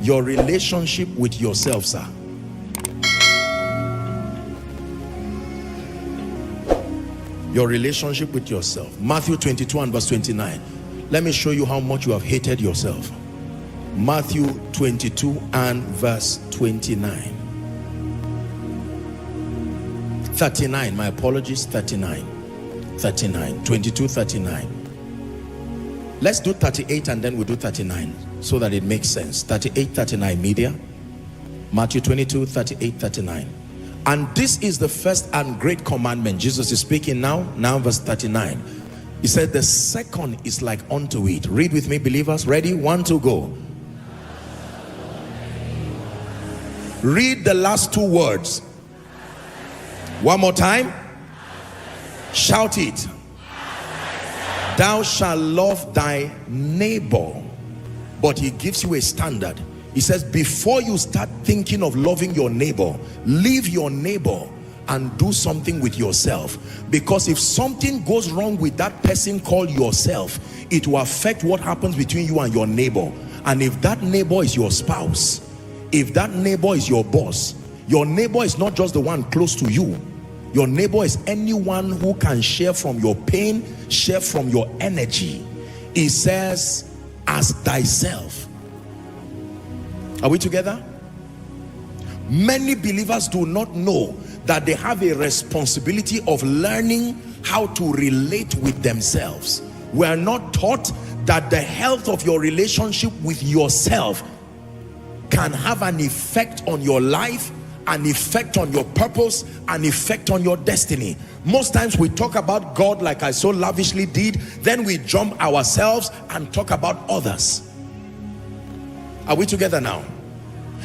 Your relationship with yourself, sir. Your relationship with yourself. Matthew 22 and verse 29. Let me show you how much you have hated yourself. Matthew 22 and verse 29. 39, my apologies, 39. 22, 39. Let's do 38 and then we'll do 39 so that it makes sense. 38, 39, media. Matthew 22, 38, 39. And this is the first and great commandment. Jesus is speaking now verse 39. He said the second is like unto it. Read with me, believers. Ready? 1, 2, go. Read the last two words. One more time. Shout it. Thou shalt love thy neighbor. But he gives you a standard. He says before you start thinking of loving your neighbor, leave your neighbor and do something with yourself. Because if something goes wrong with that person called yourself, it will affect what happens between you and your neighbor. And if that neighbor is your spouse, if that neighbor is your boss, your neighbor is not just the one close to you. Your neighbor is anyone who can share from your pain, share from your energy. He says, as thyself. Are we together? Many believers do not know that they have a responsibility of learning how to relate with themselves. We are not taught that the health of your relationship with yourself can have an effect on your life, an effect on your purpose, an effect on your destiny. Most times we talk about God like I so lavishly did, then we jump ourselves and talk about others. Are we together now?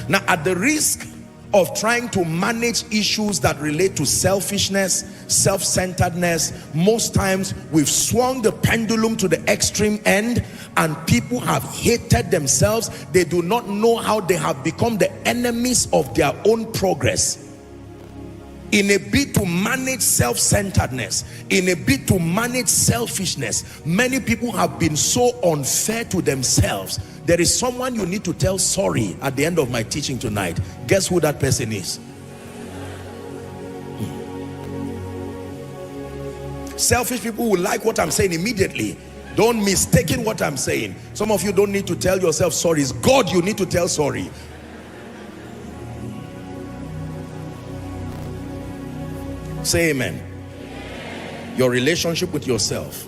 Now, at the risk of trying to manage issues that relate to selfishness, self-centeredness, most times we've swung the pendulum to the extreme end and people have hated themselves. They do not know how they have become the enemies of their own progress. In a bid to manage self-centeredness, in a bid to manage selfishness, many people have been so unfair to themselves. There is someone you need to tell sorry at the end of my teaching tonight. Guess who that person is? Selfish people will like what I'm saying immediately. Don't mistake what I'm saying. Some of you don't need to tell yourself sorry. It's God you need to tell sorry. Say amen. Your relationship with yourself.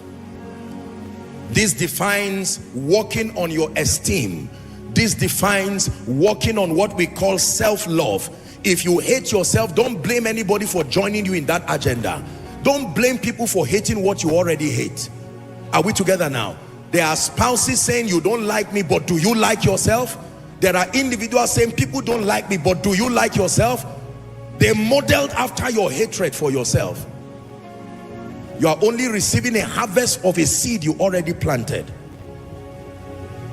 This defines working on your esteem. This defines working on what we call self-love. If you hate yourself, don't blame anybody for joining you in that agenda. Don't blame people for hating what you already hate. Are we together now? There are spouses saying you don't like me, but do you like yourself? There are individuals saying people don't like me, but do you like yourself? They modeled after your hatred for yourself. You are only receiving a harvest of a seed you already planted.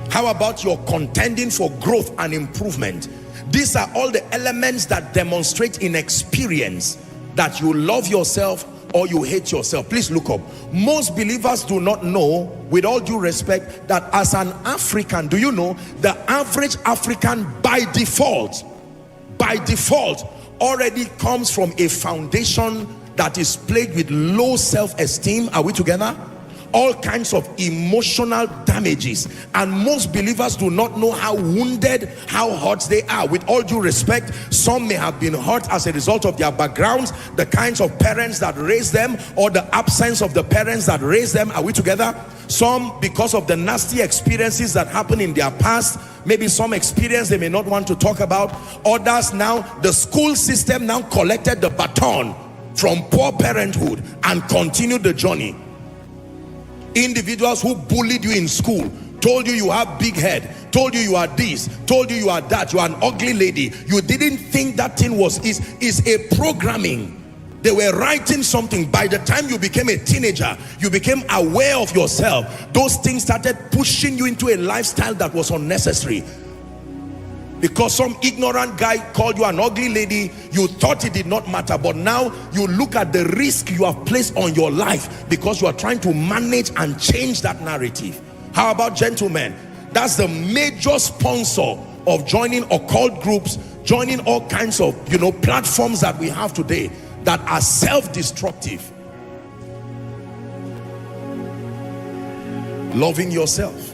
How about your contending for growth and improvement? These are all the elements that demonstrate in experience that you love yourself or you hate yourself. Please look up. Most believers do not know, with all due respect, that as an African, do you know the average African by default already comes from a foundation that is plagued with low self-esteem? Are we together? All kinds of emotional damages, and most believers do not know how wounded, how hurt they are. With all due respect, some may have been hurt as a result of their backgrounds, the kinds of parents that raised them, or the absence of the parents that raised them. Are we together? Some because of the nasty experiences that happened in their past, maybe some experience they may not want to talk about. Others, now the school system now collected the baton from poor parenthood and continued the journey. Individuals who bullied you in school, told you you have big head, told you you are this, told you you are that, you are an ugly lady. You didn't think that thing is a programming. They were writing something. By the time you became a teenager, you became aware of yourself. Those things started pushing you into a lifestyle that was unnecessary. Because some ignorant guy called you an ugly lady, you thought it did not matter. But now you look at the risk you have placed on your life because you are trying to manage and change that narrative. How about gentlemen? That's the major sponsor of joining occult groups, joining all kinds of, platforms that we have today that are self-destructive. Loving yourself.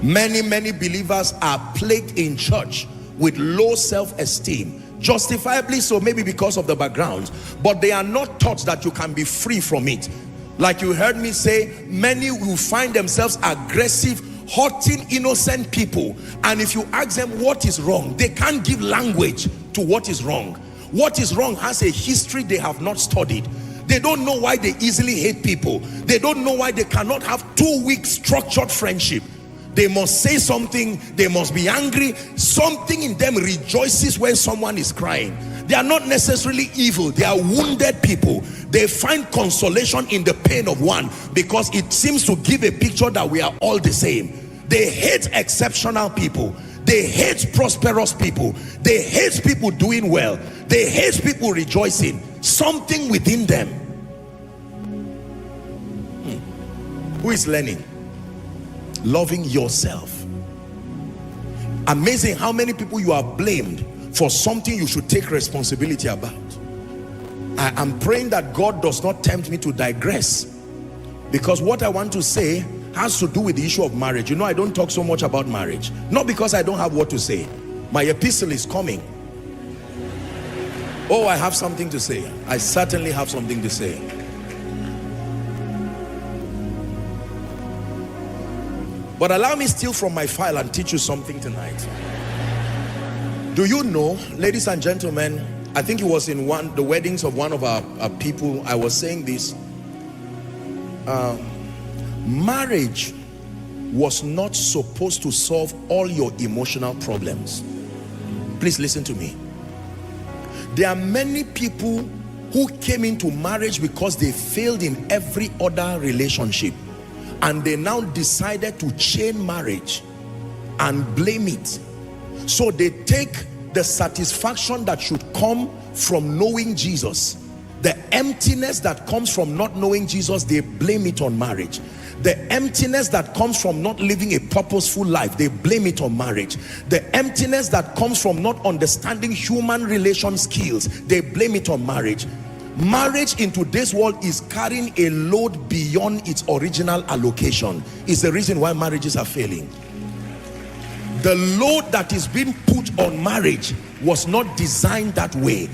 Many believers are plagued in church with low self-esteem, justifiably so, maybe because of the background, but they are not taught that you can be free from it. Like you heard me say, many will find themselves aggressive, hurting innocent people, and if you ask them what is wrong, they can't give language to what is wrong. What is wrong has a history they have not studied. They don't know why they easily hate people. They don't know why they cannot have 2 week structured friendship. They must say something, they must be angry. Something in them rejoices when someone is crying. They are not necessarily evil, they are wounded people. They find consolation in the pain of one because it seems to give a picture that we are all the same. They hate exceptional people. They hate prosperous people. They hate people doing well. They hate people rejoicing. Something within them. Who is learning? Loving yourself. Amazing how many people you are blamed for something you should take responsibility about. I am praying that God does not tempt me to digress, because what I want to say has to do with the issue of marriage. I don't talk so much about marriage, not because I don't have what to say. My epistle is coming. Oh, I have something to say. I certainly have something to say. But allow me steal from my file and teach you something tonight. Do you know, ladies and gentlemen, I think it was in the weddings of one of our people, I was saying this. Marriage was not supposed to solve all your emotional problems. Please listen to me. There are many people who came into marriage because they failed in every other relationship, and they now decided to chain marriage and blame it. So they take the satisfaction that should come from knowing Jesus, the emptiness that comes from not knowing Jesus, they blame it on marriage. The emptiness that comes from not living a purposeful life, they blame it on marriage. The emptiness that comes from not understanding human relation skills, they blame it on marriage. Marriage in today's world is carrying a load beyond its original allocation. It's the reason why marriages are failing. The load that is being put on marriage was not designed that way.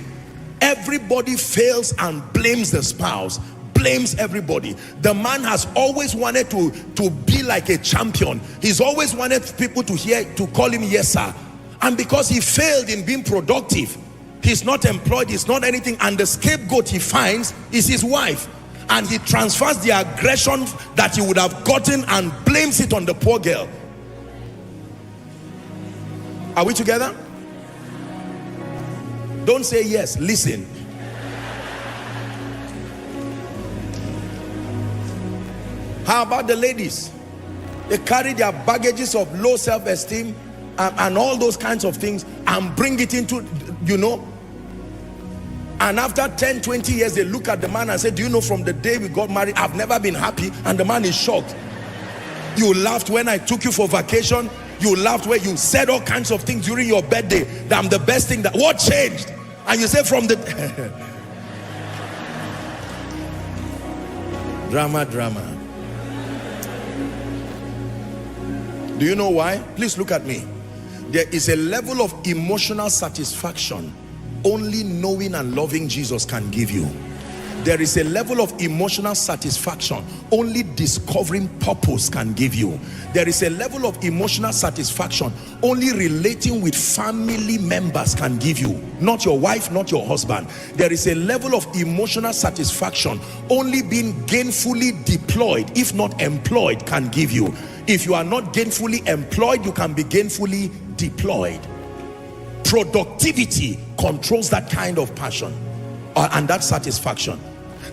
Everybody fails and blames the spouse, blames everybody. The man has always wanted to be like a champion. He's always wanted people to call him yes sir. And because he failed in being productive, he's not employed, he's not anything, and the scapegoat he finds is his wife, and he transfers the aggression that he would have gotten and blames it on the poor girl. Are we together? Don't say yes, listen. How about the ladies? They carry their baggages of low self-esteem and all those kinds of things and bring it into, and after 10-20 years they look at the man and say, do you know, from the day we got married I've never been happy? And the man is shocked. You laughed when I took you for vacation. You laughed when you said all kinds of things during your birthday that I'm the best thing. That what changed? And you say from the drama. Do you know why? Please look at me. There is a level of emotional satisfaction only knowing and loving Jesus can give you. There is a level of emotional satisfaction only discovering purpose can give you. There is a level of emotional satisfaction only relating with family members can give you. Not your wife, not your husband. There is a level of emotional satisfaction only being gainfully deployed, if not employed, can give you. If you are not gainfully employed, you can be gainfully deployed. Productivity controls that kind of passion and that satisfaction.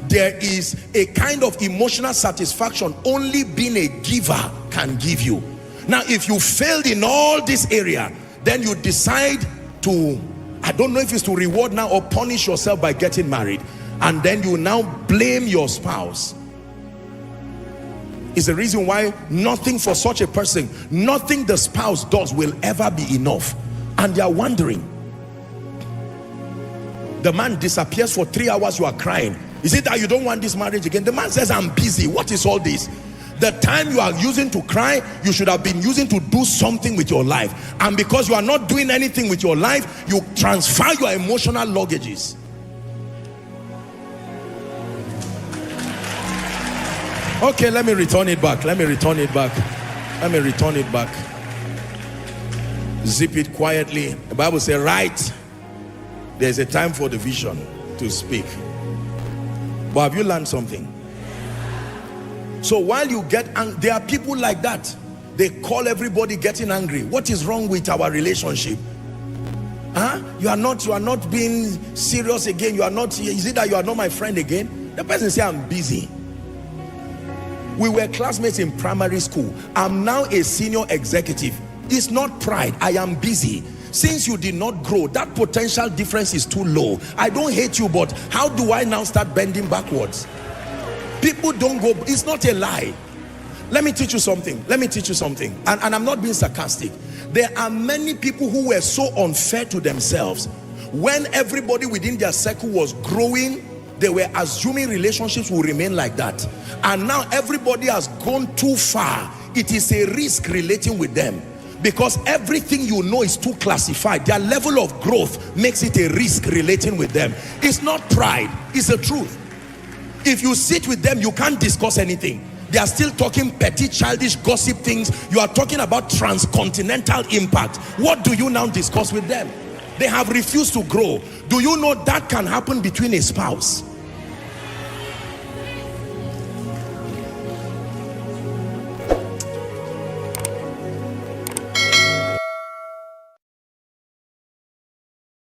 There is a kind of emotional satisfaction only being a giver can give you. Now, if you failed in all this area, then you decide to, I don't know if it's to reward now or punish yourself by getting married, and then you now blame your spouse. is the reason why nothing for such a person, nothing the spouse does will ever be enough. And they are wondering. The man disappears for 3 hours, you are crying. Is it that you don't want this marriage again? The man says, I'm busy. What is all this? The time you are using to cry, you should have been using to do something with your life. And because you are not doing anything with your life, you transfer your emotional luggages. Okay, let me return it back. Let me return it back. Let me return it back. Zip it quietly. The Bible says, right, there's a time for the vision to speak. But have you learned something? So while you get angry, there are people like that. They call everybody getting angry. What is wrong with our relationship? Huh? You are not being serious again. You are not, is it that you are not my friend again? The person say, I'm busy. We were classmates in primary school. I'm now a senior executive. It's not pride. I am busy. Since you did not grow, that potential difference is too low. I don't hate you, but how do I now start bending backwards? People don't go, it's not a lie. Let me teach you something. Let me teach you something. And I'm not being sarcastic. There are many people who were so unfair to themselves. When everybody within their circle was growing, they were assuming relationships will remain like that. And now everybody has gone too far. It is a risk relating with them. Because everything you know is too classified. Their level of growth makes it a risk relating with them. It's not pride, it's the truth. If you sit with them, you can't discuss anything. They are still talking petty, childish, gossip things. You are talking about transcontinental impact. What do you now discuss with them? They have refused to grow. Do you know that can happen between a spouse?